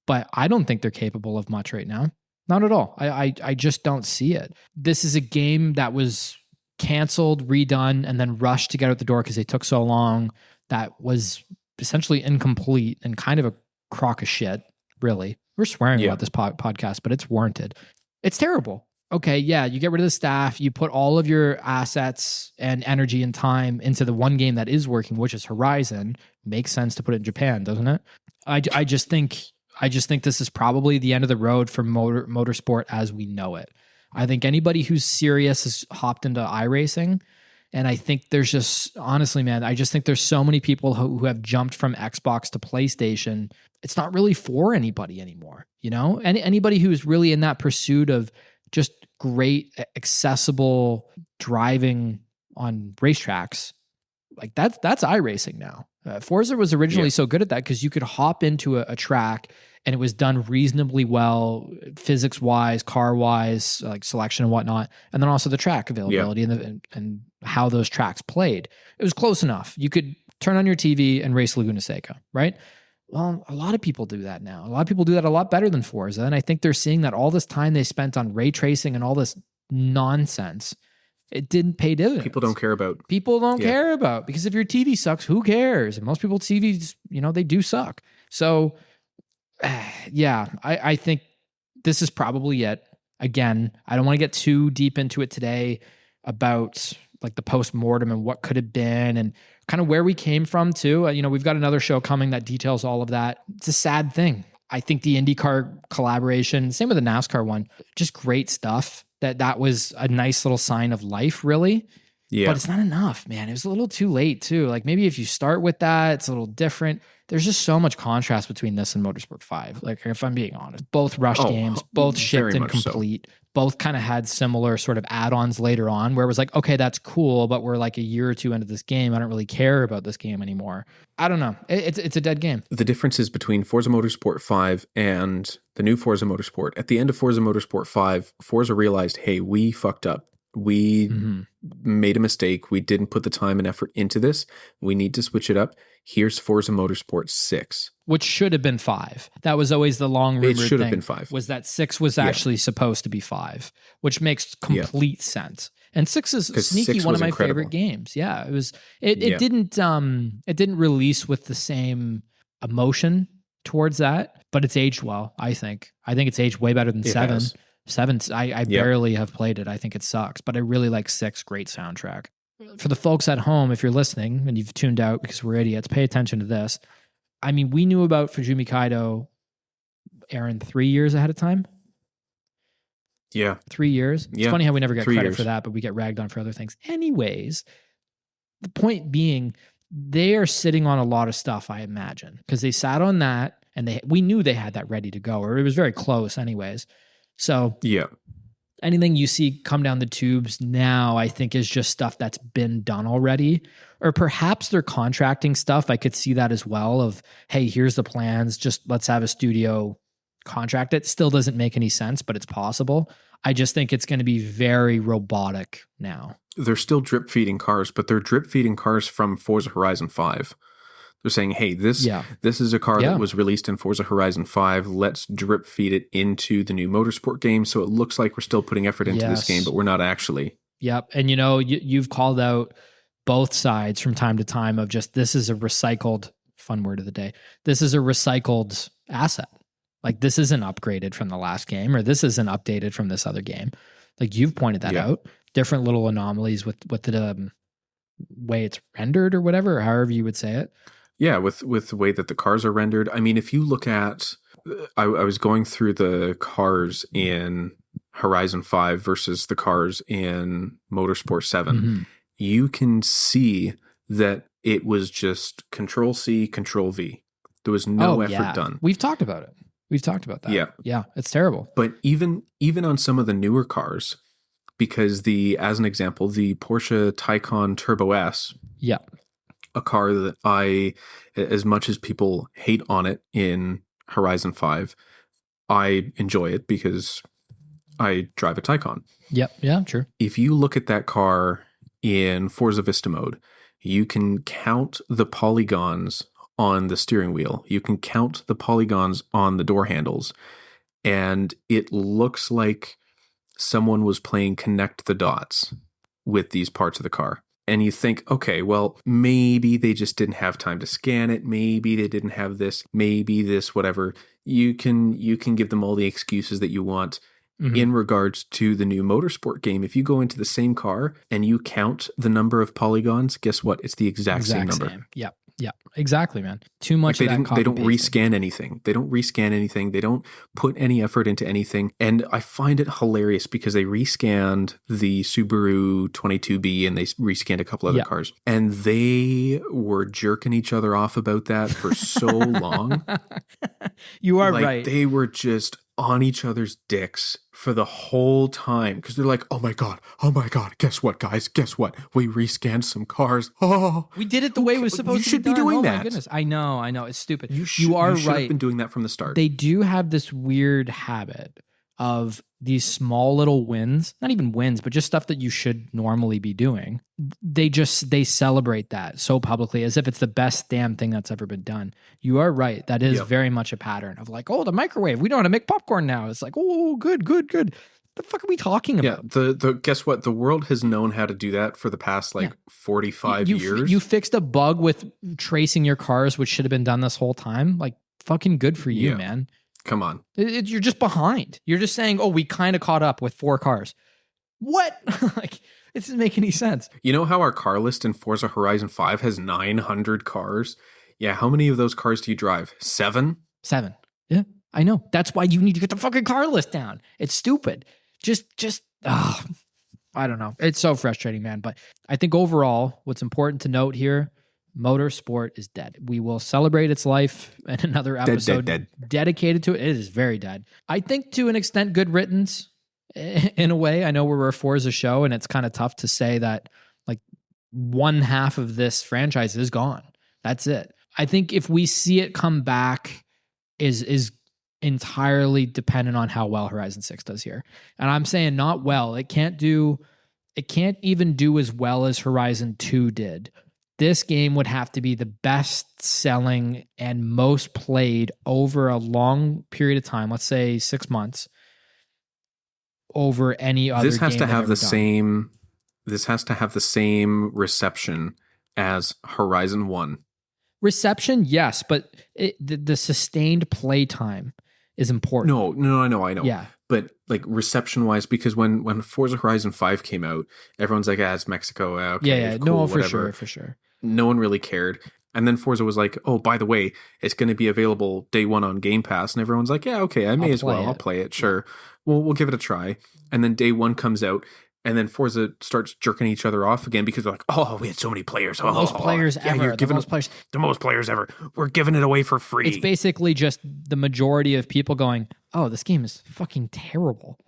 but I don't think they're capable of much right now. Not at all. I just don't see it. This is a game that was canceled, redone, and then rushed to get out the door because they took so long. That was essentially incomplete and kind of a crock of shit, really. We're swearing about this podcast, but it's warranted. It's terrible. Okay, yeah, you get rid of the staff, you put all of your assets and energy and time into the one game that is working, which is Horizon. Makes sense to put it in Japan, doesn't it? I just think this is probably the end of the road for motorsport as we know it. I think anybody who's serious has hopped into iRacing. And I think there's just, honestly, man, I just think there's so many people who have jumped from Xbox to PlayStation. It's not really for anybody anymore, you know? Anybody who's really in that pursuit of just great, accessible driving on racetracks, like that's iRacing now. Forza was originally so good at that because you could hop into a track and it was done reasonably well, physics-wise, car-wise, like selection and whatnot, and then also the track availability and how those tracks played. It was close enough. You could turn on your TV and race Laguna Seca, right? Well, a lot of people do that now. A lot of people do that a lot better than Forza, and I think they're seeing that all this time they spent on ray tracing and all this nonsense, it didn't pay dividends. People don't care about. Because if your TV sucks, who cares? And most people's TVs, they do suck. So, I think this is probably it. Again, I don't want to get too deep into it today about like the post-mortem and what could have been and kind of where we came from too. We've got another show coming that details all of that. It's a sad thing. I think the IndyCar collaboration, same with the NASCAR one, just great stuff. That was a nice little sign of life, really. Yeah. But it's not enough, man. It was a little too late too. Like maybe if you start with that, it's a little different. There's just so much contrast between this and Motorsport 5. Like if I'm being honest, both rushed games, both shipped incomplete, both kind of had similar sort of add-ons later on where it was like, okay, that's cool, but we're like a year or two into this game. I don't really care about this game anymore. I don't know. It's a dead game. The differences between Forza Motorsport 5 and the new Forza Motorsport. At the end of Forza Motorsport 5, Forza realized, hey, we fucked up. We made a mistake. We didn't put the time and effort into this. We need to switch it up. Here's Forza Motorsport 6. Which should have been 5. That was always the long rumored thing. It should have been 5. Was that 6 was actually supposed to be 5, which makes complete sense. And 6 is sneaky one of my favorite games. Yeah, it was. It didn't release with the same emotion towards that, but it's aged well. I think it's aged way better than 7. 7, I barely have played it. I think it sucks, but I really like 6. Great soundtrack. For the folks at home, if you're listening and you've tuned out because we're idiots, pay attention to this. I mean, we knew about Fujimi Kaido, Aaron, 3 years ahead of time. Yeah. 3 years. It's funny how we never get credit for that, but we get ragged on for other things. Anyways, the point being, they are sitting on a lot of stuff, I imagine, because they sat on that and we knew they had that ready to go, or it was very close anyways. So anything you see come down the tubes now, I think is just stuff that's been done already. Or perhaps they're contracting stuff. I could see that as well of, hey, here's the plans. Just let's have a studio contract it. Still doesn't make any sense, but it's possible. I just think it's going to be very robotic now. They're still drip feeding cars, but they're drip feeding cars from Forza Horizon 5. They're saying, hey, this is a car that was released in Forza Horizon 5. Let's drip feed it into the new Motorsport game so it looks like we're still putting effort into this game, but we're not actually. Yep. And you've called out both sides from time to time of just this is a recycled, fun word of the day, this is a recycled asset. Like this isn't upgraded from the last game or this isn't updated from this other game. Like you've pointed that out. Different little anomalies with the way it's rendered or whatever, or however you would say it. Yeah, with the way that the cars are rendered. I mean, if you look at, I was going through the cars in Horizon 5 versus the cars in Motorsport 7, you can see that it was just Control-C, Control-V. There was no effort done. We've talked about it. We've talked about that. Yeah, it's terrible. But even on some of the newer cars, because as an example, the Porsche Taycan Turbo S, a car that as much as people hate on it in Horizon 5, I enjoy it because I drive a Taycan. Yep. Yeah, true. If you look at that car in Forza Vista mode, you can count the polygons on the steering wheel. You can count the polygons on the door handles. and it looks like someone was playing connect the dots with these parts of the car. And you think, okay, well, maybe they just didn't have time to scan it. Maybe they didn't have this, maybe this, whatever. You can give them all the excuses that you want. Mm-hmm. In regards to the new motorsport game, if you go into the same car and you count the number of polygons, guess what? It's the exact same number. Yep. Yeah, exactly, man. Too much like of that copy They don't rescan anything. They don't rescan anything. They don't put any effort into anything. And I find it hilarious because they rescanned the Subaru 22B and they rescanned a couple other cars. And they were jerking each other off about that for so long. You are right. They were just on each other's dicks for the whole time because they're like, oh my god, guess what, guys, guess what, we rescanned some cars. We did it the way it was supposed to be. You should be doing that. My goodness. I know, it's stupid. You are should right. have been doing that from the start. They do have this weird habit of these small little wins, not even wins, but just stuff that you should normally be doing. They celebrate that so publicly as if it's the best damn thing that's ever been done. You are right. That is very much a pattern of like, oh, the microwave, we know how to make popcorn now. It's like, oh, good. The fuck are we talking about? Yeah, the guess what? The world has known how to do that for the past 45 years. You fixed a bug with tracing your cars, which should have been done this whole time. Like, fucking good for you, man. Come on. You're just behind. You're just saying, oh, we kind of caught up with 4 cars. What? Like, it doesn't make any sense. You know how our car list in Forza Horizon 5 has 900 cars? Yeah, how many of those cars do you drive? 7? 7. Yeah, I know. That's why you need to get the fucking car list down. It's stupid. I don't know. It's so frustrating, man. But I think overall, what's important to note here, motorsport is dead. We will celebrate its life in another episode dead. dedicated to it. It is very dead. I think to an extent, good riddance in a way. I know we're a Forza show and it's kind of tough to say that like one half of this franchise is gone. That's it. I think if we see it come back is entirely dependent on how well Horizon 6 does here. And I'm saying not well. It can't even do as well as Horizon 2 did. This game would have to be the best selling and most played over a long period of time, let's say 6 months, over any other game. This has to have the same reception as Horizon 1. Reception, yes, but the sustained play time is important. No, I know. Yeah. But like reception wise, because when Forza Horizon 5 came out, everyone's like, it's Mexico. Okay, yeah. Cool, no, whatever. for sure. No one really cared. And then Forza was like, oh, by the way, it's going to be available day one on Game Pass. And everyone's like, yeah, okay, I'll play it. Sure. We'll give it a try. And then day one comes out. And then Forza starts jerking each other off again because they're like, oh, we had so many players. The most players ever. You're giving the most players ever. We're giving it away for free. It's basically just the majority of people going, oh, this game is fucking terrible.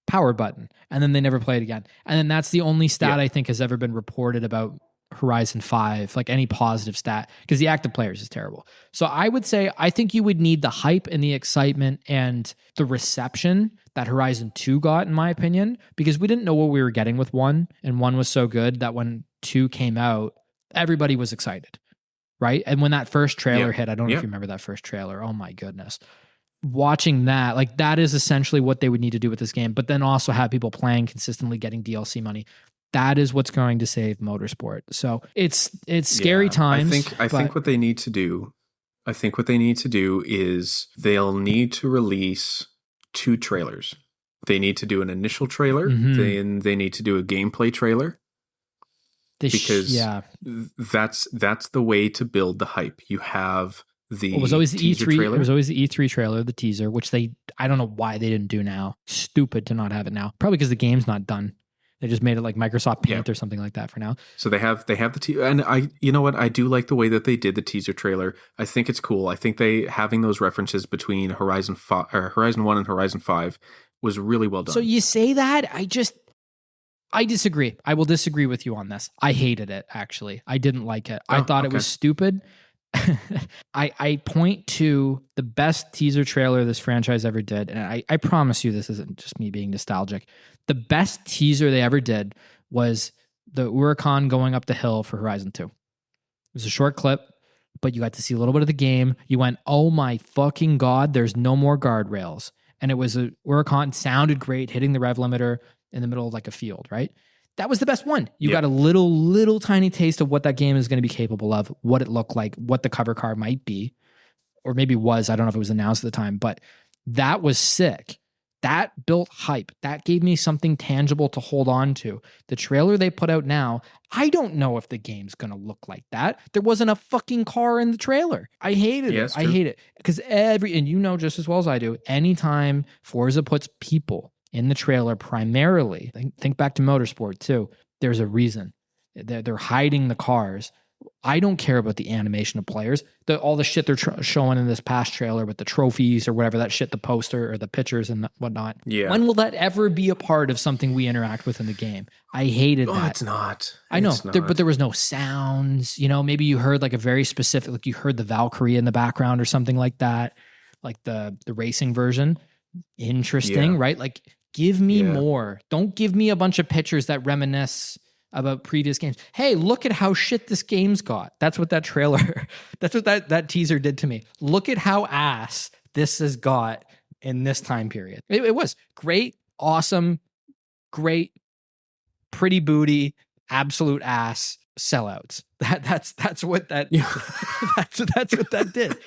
Power button. And then they never play it again. And then that's the only stat I think has ever been reported about Horizon 5, like any positive stat, because the active players is terrible. So I would say, I think you would need the hype and the excitement and the reception that Horizon 2 got, in my opinion, because we didn't know what we were getting with 1, and 1 was so good that when 2 came out, everybody was excited, right? And when that first trailer hit, I don't know if you remember that first trailer. Oh my goodness. Watching that, like that is essentially what they would need to do with this game, but then also have people playing consistently, getting DLC money. That is what's going to save motorsport. So it's scary times. I think what they need to do, is they'll need to release 2 trailers. They need to do an initial trailer, then they need to do a gameplay trailer. Because that's the way to build the hype. You have it was always the E3 trailer. It was always the E3 trailer, the teaser, which I don't know why they didn't do now. Stupid to not have it now. Probably because the game's not done. They just made it like Microsoft Paint or something like that for now. So they have the teaser, and you know what? I do like the way that they did the teaser trailer. I think it's cool. I think having those references between Horizon 1 and Horizon 5 was really well done. So you say that, I disagree. I will disagree with you on this. I hated it, actually. I didn't like it. I thought it was stupid. I point to the best teaser trailer this franchise ever did, and I promise you this isn't just me being nostalgic. The best teaser they ever did was the Huracan going up the hill for Horizon 2. It was a short clip, but you got to see a little bit of the game. You went, oh my fucking God, there's no more guardrails. and it was a Huracan, sounded great, hitting the rev limiter in the middle of like a field, right? That was the best one. You got a little tiny taste of what that game is going to be capable of, what it looked like, what the cover car might be, or maybe was. I don't know if it was announced at the time, but that was sick. That built hype. That gave me something tangible to hold on to. The trailer they put out now, I don't know if the game's going to look like that. There wasn't a fucking car in the trailer. I hated it. I hate it. Because and you know just as well as I do, anytime Forza puts people in the trailer primarily, think back to Motorsport too, there's a reason. They're hiding the cars. I don't care about the animation of players. All the shit they're showing in this past trailer with the trophies or whatever that shit, the poster or the pictures and whatnot. Yeah. When will that ever be a part of something we interact with in the game? I hated that. It's not. I know, but there was no sounds. You know, maybe you heard like a very specific, like you heard the Valkyrie in the background or something like that, like the racing version. Interesting, right? Like, give me more. Don't give me a bunch of pictures that reminisce about previous games. Hey, look at how shit this game's got. That's what that trailer, that's what that teaser did to me. Look at how ass this has got in this time period. It was great, awesome, great, pretty booty, absolute ass sellouts. That's what that that's what that did.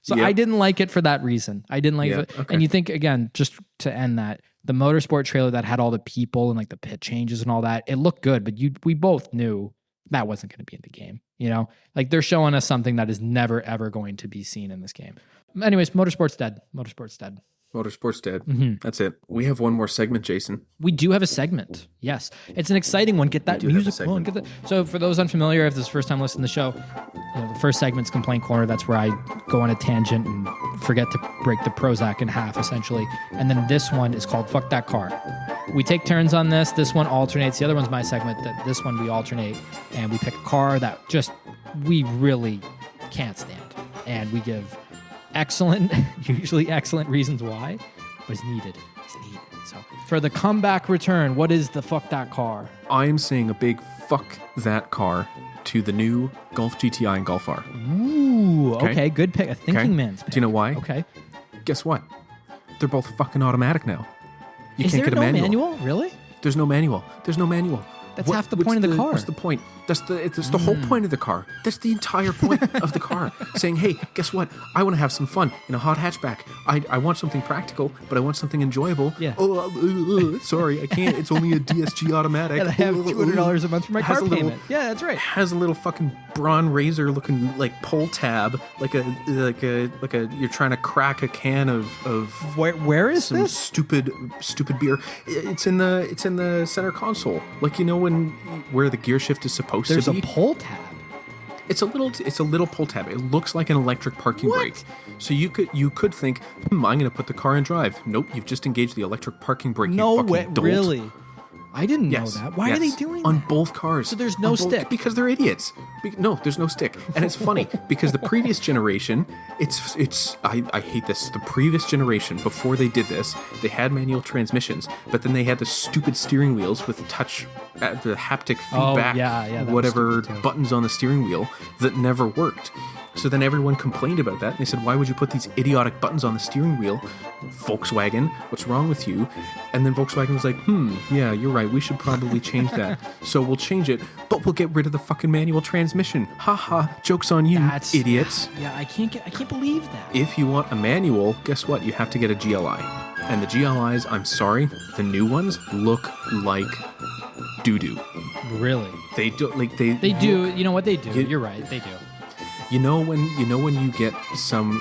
So I didn't like it for that reason. I didn't like it. Okay. And you think, again, just to end that, the Motorsport trailer that had all the people and like the pit changes and all that, it looked good, but we both knew that wasn't going to be in the game. You know, like they're showing us something that is never, ever going to be seen in this game. Anyways, Motorsport's dead. Motorsport's dead. Motorsport's dead. Mm-hmm. That's it. We have one more segment, Jason. We do have a segment. Yes. It's an exciting one. Get that music going. So for those unfamiliar, if this is the first time listening to the show, the first segment's Complaint Corner. That's where I go on a tangent and forget to break the Prozac in half, essentially. And then this one is called Fuck That Car. We take turns on this. This one alternates. The other one's my segment. This one we alternate. And we pick a car that just we really can't stand. And we give usually excellent reasons why, but it's needed. So for the comeback return, what is the Fuck That Car? I'm saying a big fuck that car to the new Golf GTI and Golf R. Ooh, okay, good pick. A thinking man's pick. Do you know why? Okay. Guess what? They're both fucking automatic now. You can't get a manual. Really? There's no manual. That's half the point of the car. What's the point? That's the whole point of the car. That's the entire point of the car. Saying, hey, guess what? I want to have some fun in a hot hatchback. I want something practical, but I want something enjoyable. Yeah. Sorry, I can't. It's only a DSG automatic. And I have $200 a month for my car payment. Yeah, that's right. Has a little fucking Braun Razor looking like pull tab, like a you're trying to crack a can of where is some this? stupid beer. It's in the center console. Like, you know where the gear shift is supposed to be? There's a pull tab. It's a little pull tab. It looks like an electric parking brake. So you could think, I'm going to put the car in drive. Nope, you've just engaged the electric parking brake. No way, really? I didn't know that. Why are they doing that? On both cars. So there's no stick. Because they're idiots. No, there's no stick. And it's funny because the previous generation, I hate this. The previous generation, before they did this, they had manual transmissions, but then they had the stupid steering wheels with the haptic feedback, whatever buttons on the steering wheel that never worked. So then everyone complained about that, and they said, why would you put these idiotic buttons on the steering wheel? Volkswagen, what's wrong with you? And then Volkswagen was like, yeah, you're right, we should probably change that. So we'll change it, but we'll get rid of the fucking manual transmission. Ha, joke's on you, idiots. Yeah, I can't believe that. If you want a manual, guess what? You have to get a GLI. And the GLIs, I'm sorry, the new ones look like doo-doo. Really? They do, like they do, you know what they do? You're right, they do. You know when you get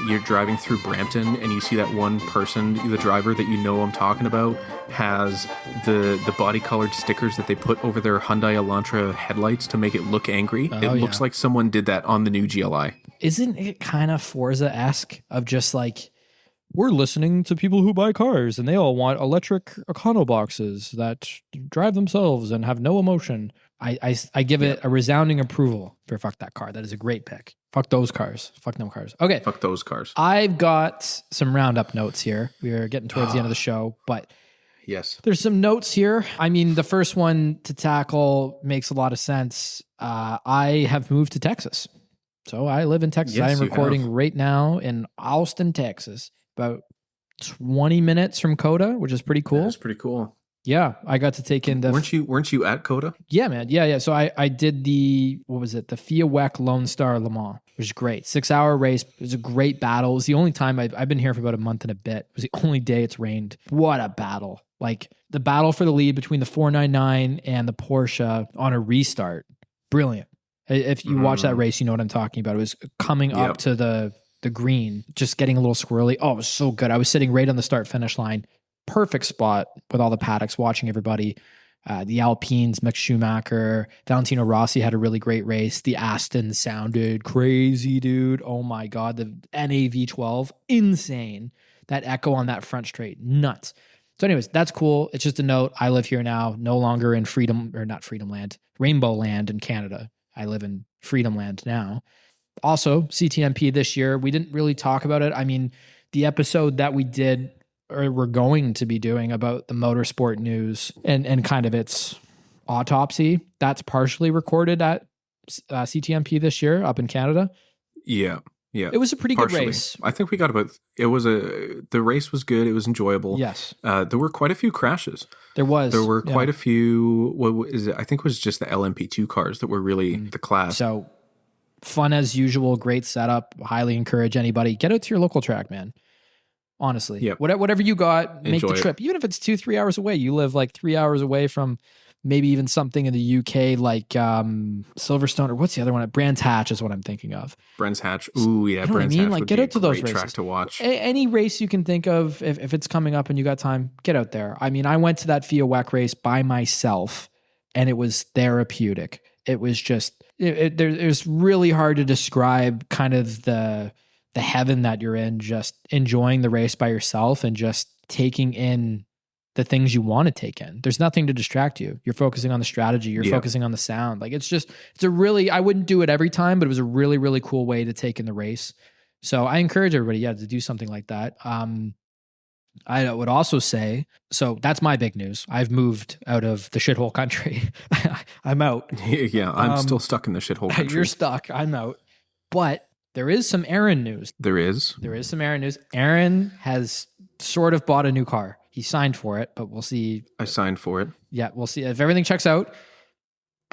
you're driving through Brampton and you see that one person, the driver that you know I'm talking about, has the body colored stickers that they put over their Hyundai Elantra headlights to make it look angry. It looks like someone did that on the new GLI. Isn't it kind of Forza-esque of just like, we're listening to people who buy cars and they all want electric econoboxes that drive themselves and have no emotion. I give it a resounding approval for Fuck That Car. That is a great pick. Fuck those cars. Fuck them cars. Okay. Fuck those cars. I've got some roundup notes here. We are getting towards the end of the show, but yes, there's some notes here. I mean, the first one to tackle makes a lot of sense. I have moved to Texas. So I live in Texas. Yes, I am recording right now in Austin, Texas. About 20 minutes from Coda, which is pretty cool. That's pretty cool. Yeah, I got to take in the... Weren't you at Coda? Yeah, man. Yeah. So I did the FIA WEC Lone Star Le Mans, which is great. 6-hour race. It was a great battle. It was the only time I've been here for about a month and a bit. It was the only day it's rained. What a battle. Like the battle for the lead between the 499 and the Porsche on a restart. Brilliant. If you watch that race, you know what I'm talking about. It was coming up to the green, just getting a little squirrely. Oh, it was so good. I was sitting right on the start finish line. Perfect spot with all the paddocks watching everybody. The Alpines, Mick Schumacher, Valentino Rossi had a really great race. The Aston sounded crazy, dude. Oh my God. The NAV12, insane. That echo on that front straight, nuts. So anyways, that's cool. It's just a note. I live here now, no longer in Rainbow Land in Canada. I live in Freedom Land now. Also, CTMP this year, we didn't really talk about it. I mean, the episode that we did, or we're going to be doing about the motorsport news and kind of its autopsy, that's partially recorded at CTMP this year up in Canada. Yeah. It was a pretty good race. I think we got the race was good. It was enjoyable. Yes. There were quite a few crashes. There were quite a few, I think it was just the LMP2 cars that were really the class. So fun as usual, great setup. Highly encourage anybody. Get out to your local track, man. Honestly. Yep. Whatever you got, make Enjoy the trip. it. Even if it's 2-3 hours away. You live like 3 hours away from maybe even something in the UK like Silverstone, or what's the other one? Brands Hatch is what I'm thinking of. Brands Hatch. Ooh, yeah. You know Brands what I mean? Hatch Like, would get be out to a those great races. track to watch. Any race you can think of, if it's coming up and you got time, get out there. I mean, I went to that FIA WEC race by myself and it was therapeutic. It was just, it was really hard to describe kind of the heaven that you're in, just enjoying the race by yourself and just taking in the things you want to take in. There's nothing to distract you. You're focusing on the strategy. You're focusing on the sound. Like it's a really, I wouldn't do it every time, but it was a really, really cool way to take in the race. So I encourage everybody, to do something like that. I would also say, so that's my big news. I've moved out of the shithole country. I'm out. Yeah, I'm still stuck in the shithole country. You're stuck. I'm out. But there is some Aaron news. There is some Aaron news. Aaron has sort of bought a new car. He signed for it, but we'll see. I signed for it. Yeah, we'll see. If everything checks out.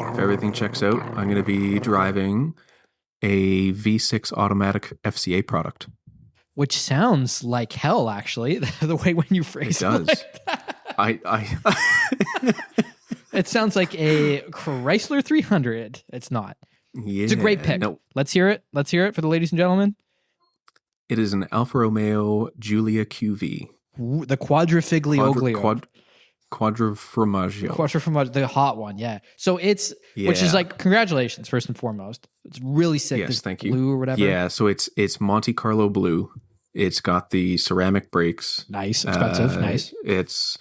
If everything checks out, I'm going to be driving a V6 automatic FCA product. Which sounds like hell, actually, the way when you phrase it. It does. Like that. It sounds like a Chrysler 300. It's not. Yeah. It's a great pick. No. Let's hear it. Let's hear it for the ladies and gentlemen. It is an Alfa Romeo Giulia QV. The Quadrifiglioglio. Quadriformaggio. Quadriformaggio, the hot one, yeah. So it's, which is like, congratulations, first and foremost. It's really sick. Yes, thank you. Blue or whatever. Yeah, so it's Monte Carlo blue. It's got the ceramic brakes. Nice, expensive, nice. It's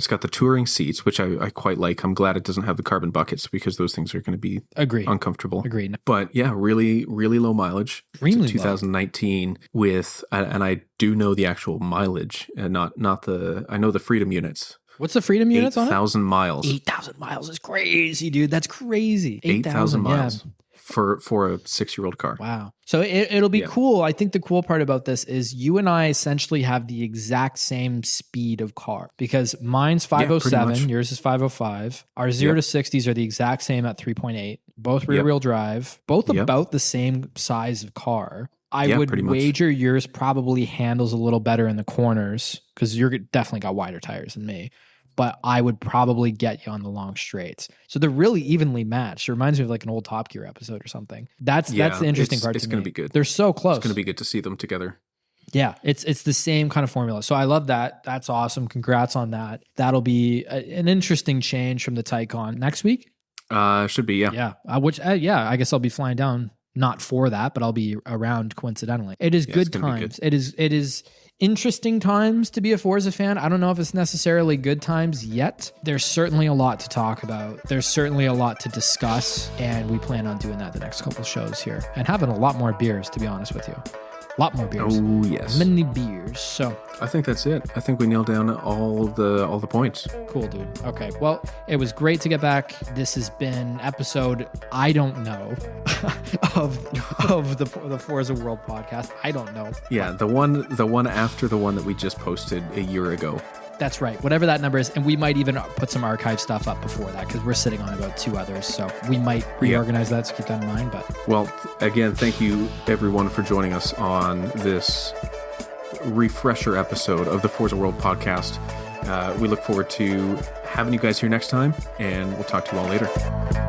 got the touring seats, which I quite like. I'm glad it doesn't have the carbon buckets because those things are going to be uncomfortable. Agreed. But yeah, really, really low mileage. Extremely it's a 2019 with, and I do know the actual mileage, and not the. I know the Freedom units. What's the Freedom units on it? 8,000 miles. 8,000 miles is crazy, dude. That's crazy. 8,000 miles. Yeah. For a 6-year-old car. Wow. So it'll be cool. I think the cool part about this is you and I essentially have the exact same speed of car because mine's 507, yours is 505. Our 0 to 60s are the exact same at 3.8, both rear-wheel drive, both about the same size of car. I would wager yours probably handles a little better in the corners because you're definitely got wider tires than me. But I would probably get you on the long straights. So they're really evenly matched. It reminds me of like an old Top Gear episode or something. That's the interesting part to me. It's going to be good. They're so close. It's going to be good to see them together. Yeah, it's the same kind of formula. So I love that. That's awesome. Congrats on that. That'll be an interesting change from the Taycan next week. Should be, yeah. Yeah, I guess I'll be flying down. Not for that, but I'll be around coincidentally. It is good times. It is interesting times to be a Forza fan. I don't know if it's necessarily good times yet. There's certainly a lot to talk about. There's certainly a lot to discuss, and we plan on doing that the next couple of shows here and having a lot more beers, to be honest with you. A lot more beers. Oh, yes. Many beers. So I think that's it. I think we nailed down all the points. cool, dude. Okay. Well, it was great to get back. This has been episode, I don't know, of the Forza World podcast. I don't know. Yeah, the one after the one that we just posted a year ago. That's right. Whatever that number is. And we might even put some archive stuff up before that because we're sitting on about 2 others. So we might reorganize that, so keep that in mind. But well, again, thank you everyone for joining us on this refresher episode of the Forza World podcast. We look forward to having you guys here next time, and we'll talk to you all later.